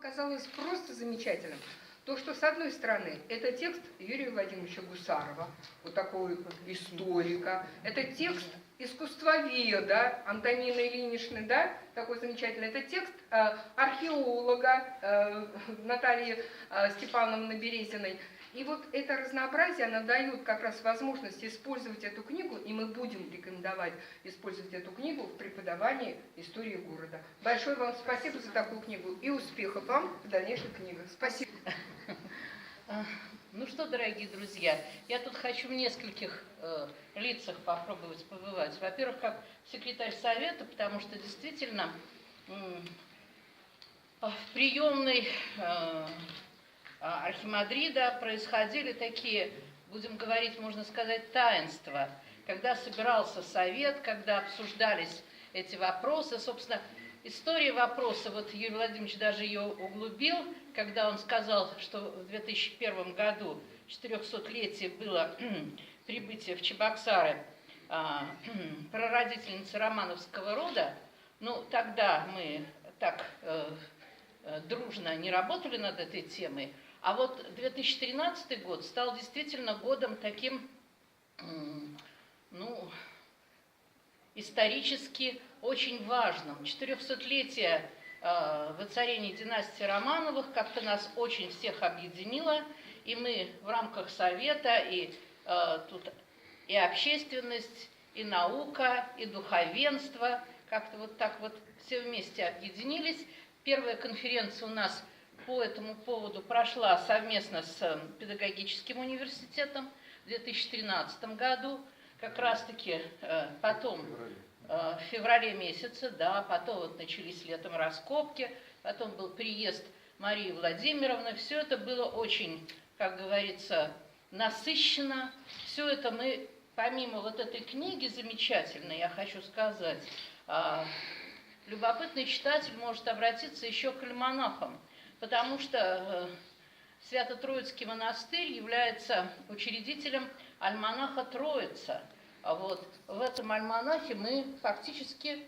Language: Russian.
оказалось просто замечательным. То, что, с одной стороны, это текст Юрия Владимировича Гусарова, вот такого историка, это текст искусствоведа Антонины Ильиничны, да, такой замечательный, это текст археолога Натальи Степановны Березиной. И вот это разнообразие, оно дает как раз возможность использовать эту книгу, и мы будем рекомендовать использовать эту книгу в преподавании истории города. Большое вам спасибо за такую книгу и успехов вам в дальнейших книгах. Спасибо. Ну что, дорогие друзья, я тут хочу в нескольких лицах попробовать побывать. Во-первых, как секретарь совета, потому что действительно в приемной Архимандрита происходили такие, будем говорить, можно сказать, таинства, когда собирался совет, когда обсуждались эти вопросы. Собственно, история вопроса, вот Юрий Владимирович даже ее углубил, когда он сказал, что в 2001 году 400-летие было прибытие в Чебоксары прародительницы романовского рода. Ну, тогда мы так дружно не работали над этой темой, а вот 2013 год стал действительно годом таким, ну, исторически очень важным. 400-летие воцарения династии Романовых как-то нас очень всех объединило, и мы в рамках совета, и тут и общественность, и наука, и духовенство, как-то вот так вот все вместе объединились. Первая конференция у нас по этому поводу прошла совместно с педагогическим университетом в 2013 году, как раз-таки потом в феврале месяце, да, потом вот начались летом раскопки, потом был приезд Марии Владимировны. Все это было очень, как говорится, насыщенно. Все это мы, помимо вот этой книги замечательной, я хочу сказать, любопытный читатель может обратиться еще к альманахам, потому что Свято-Троицкий монастырь является учредителем альманаха «Троица». А вот в этом альманахе мы фактически